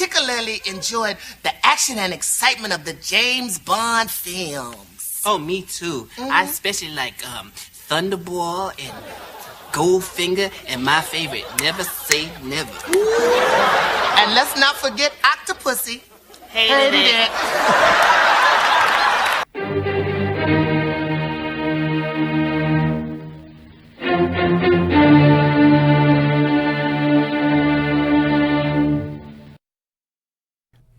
particularly enjoyed the action and excitement of the James Bond films. Oh, me too. I especially like Thunderball and Goldfinger, and my favorite, Never Say Never. And let's not forget Octopussy. Hated it.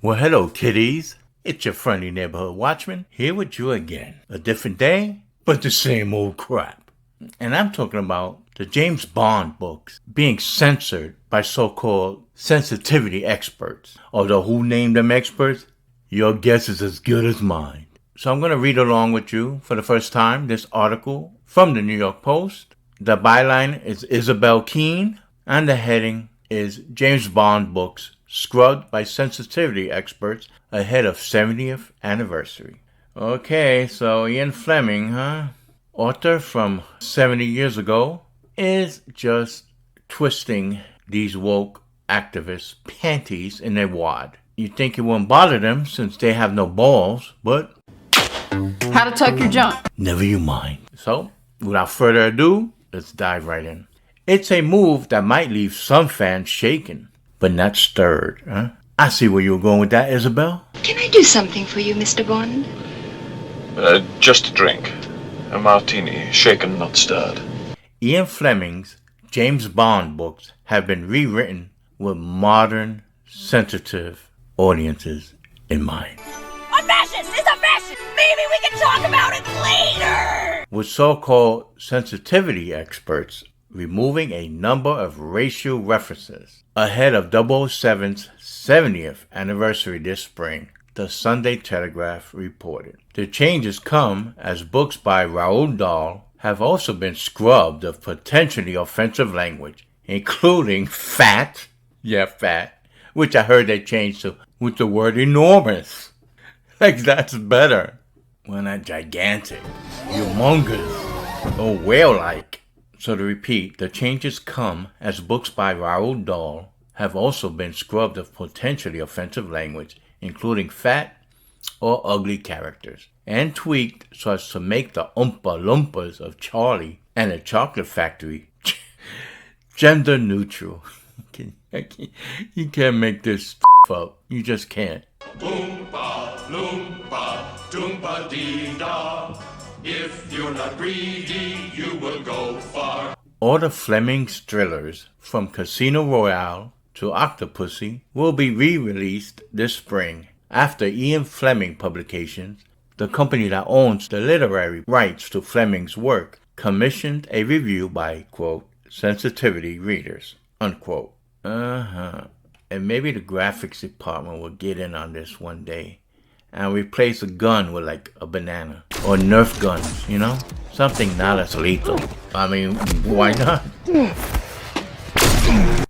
Well, hello, kiddies. It's your friendly neighborhood watchman here with you again. A different day, but the same old crap. And I'm talking about the James Bond books being censored by so-called sensitivity experts. Although who named them experts? Your guess is as good as mine. So I'm going to read along with you for the first time this article from the New York Post. The byline is Isabel Keene, and the heading is James Bond books scrubbed by sensitivity experts ahead of 70th anniversary. Okay, so Ian Fleming, author from 70 years ago, is just twisting these woke activists' panties in their wad. You'd think it wouldn't bother them since they have no balls, but how to tuck your junk. Never you mind. So, without further ado, let's dive right in. It's a move that might leave some fans shaken, but not stirred, huh? I see where you were going with that, Isabel. Can I do something for you, Mr. Bond? Just a drink. A martini, shaken, not stirred. Ian Fleming's James Bond books have been rewritten with modern, sensitive audiences in mind. A fascist is a fascist! Maybe we can talk about it later! With so-called sensitivity experts removing a number of racial references ahead of 007's 70th anniversary this spring, the Sunday Telegraph reported. The changes come as books by Roald Dahl have also been scrubbed of potentially offensive language, including fat, which I heard they changed to with the word enormous. Like that's better. Well, not gigantic, humongous, or whale-like. So to repeat, the changes come as books by Roald Dahl have also been scrubbed of potentially offensive language, including fat or ugly characters, and tweaked so as to make the Oompa Loompas of Charlie and the Chocolate Factory gender neutral. You can't make this up. You just can't. Oompa Loompa Doompa Dee Da. If you're not greedy, you will go far. All the Fleming's thrillers, from Casino Royale to Octopussy, will be re-released this spring after Ian Fleming Publications, the company that owns the literary rights to Fleming's work, commissioned a review by, quote, sensitivity readers, unquote. And maybe the graphics department will get in on this one day and replace a gun with like a banana. Or Nerf guns, you know? Something not as lethal. I mean, why not?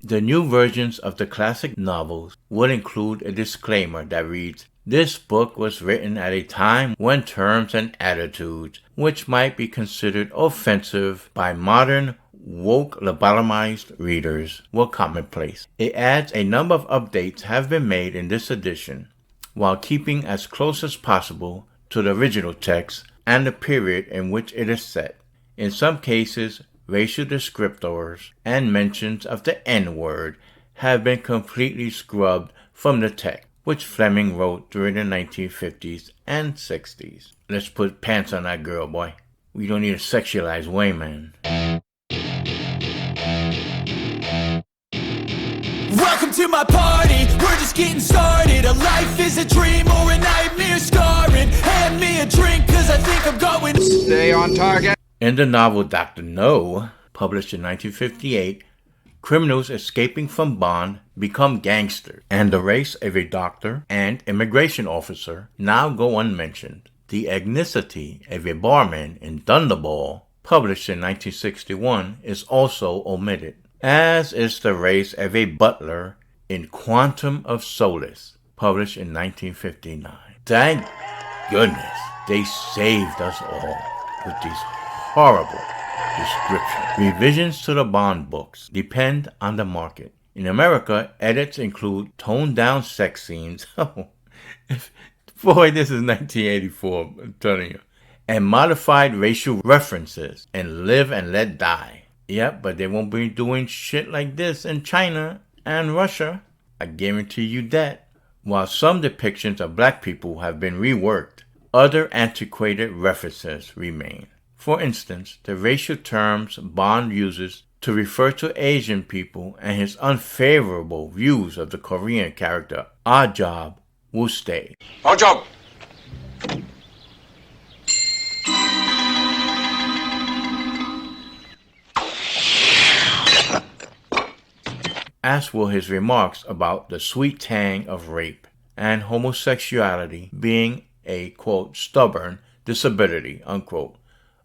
The new versions of the classic novels would include a disclaimer that reads, "This book was written at a time when terms and attitudes which might be considered offensive by modern woke lobotomized readers were commonplace." It adds a number of updates have been made in this edition, while keeping as close as possible to the original text and the period in which it is set. In some cases, racial descriptors and mentions of the N-word have been completely scrubbed from the text, which Fleming wrote during the 1950s and 60s. Let's put pants on that girl, boy. We don't need a sexualized way, man. Welcome to my party, we're just getting started. A life is a dream or a nightmare scarring. Hand me a drink, cause I think I'm going to stay on target. In the novel Dr. No, published in 1958, criminals escaping from Bond become gangsters, and the race of a doctor and immigration officer now go unmentioned. The ethnicity of a barman in Thunderball, published in 1961, is also omitted, as is the race of a butler in Quantum of Solace, published in 1959. Thank goodness they saved us all with these horrible descriptions. Revisions to the Bond books depend on the market. In America, edits include toned-down sex scenes. Boy, this is 1984, I'm telling you. And modified racial references in Live and Let Die. Yep, but they won't be doing shit like this in China and Russia. I guarantee you that. While some depictions of black people have been reworked, other antiquated references remain. For instance, the racial terms Bond uses to refer to Asian people and his unfavorable views of the Korean character Odd Job will stay. Odd Job! As will his remarks about the sweet tang of rape and homosexuality being a, quote, stubborn disability, unquote,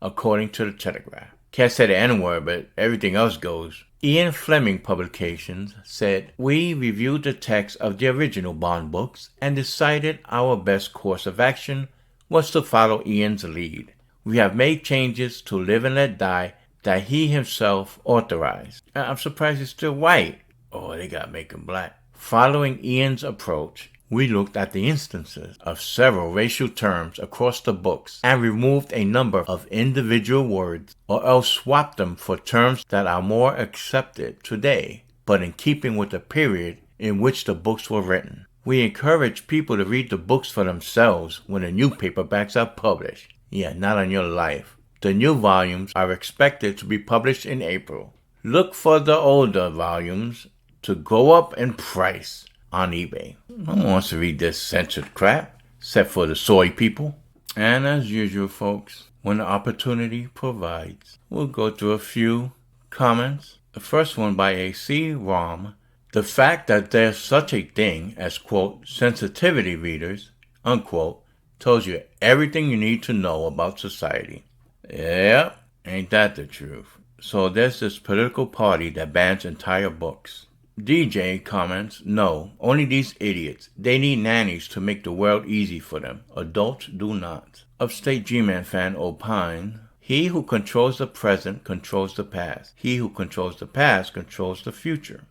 according to the Telegraph. Can't say the N-word, but everything else goes. Ian Fleming Publications said, "We reviewed the text of the original Bond books and decided our best course of action was to follow Ian's lead. We have made changes to Live and Let Die that he himself authorized." I'm surprised he's still white. Oh, they gotta make him black. Following Ian's approach, we looked at the instances of several racial terms across the books and removed a number of individual words or else swapped them for terms that are more accepted today, but in keeping with the period in which the books were written. We encourage people to read the books for themselves when the new paperbacks are published. Yeah, not on your life. The new volumes are expected to be published in April. Look for the older volumes to go up in price on eBay. No one wants to read this censored crap, except for the soy people. And as usual, folks, when the opportunity provides, we'll go through a few comments. The first one by AC Rom. The fact that there's such a thing as, quote, sensitivity readers, unquote, tells you everything you need to know about society. Yeah, ain't that the truth? So there's this political party that bans entire books. DJ comments, "No, only these idiots. They need nannies to make the world easy for them. Adults do not." Upstate G-Man fan opine, "He who controls the present controls the past. He who controls the past controls the future."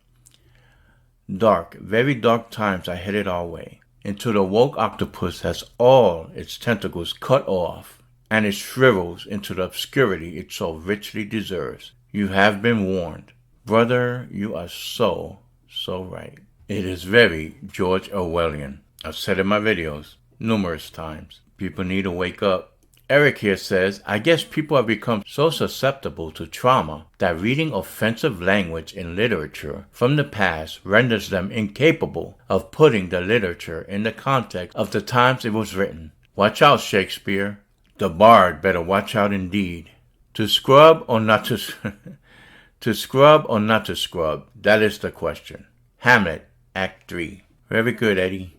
Dark, very dark times are headed our way. Until the woke octopus has all its tentacles cut off and it shrivels into the obscurity it so richly deserves. You have been warned. Brother, you are so right. It is very George Orwellian. I've said in my videos numerous times. People need to wake up. Eric here says, "I guess people have become so susceptible to trauma that reading offensive language in literature from the past renders them incapable of putting the literature in the context of the times it was written. Watch out, Shakespeare. The bard better watch out indeed. To scrub or not to To scrub or not to scrub? That is the question." Hamlet, Act 3. Very good, Eddie.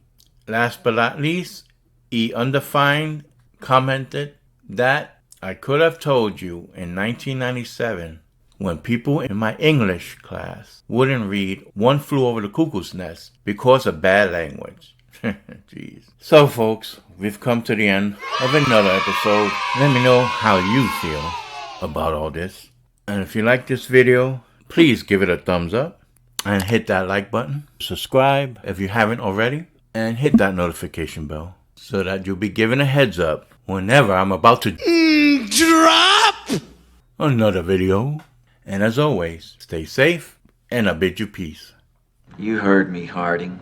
Last but not least, E. Undefined commented that I could have told you in 1997 when people in my English class wouldn't read One Flew Over the Cuckoo's Nest because of bad language. Jeez. So, folks, we've come to the end of another episode. Let me know how you feel about all this. And if you like this video, please give it a thumbs up and hit that like button. Subscribe if you haven't already and hit that notification bell so that you'll be given a heads up whenever I'm about to drop another video. And as always, stay safe and I bid you peace. You heard me, Harding.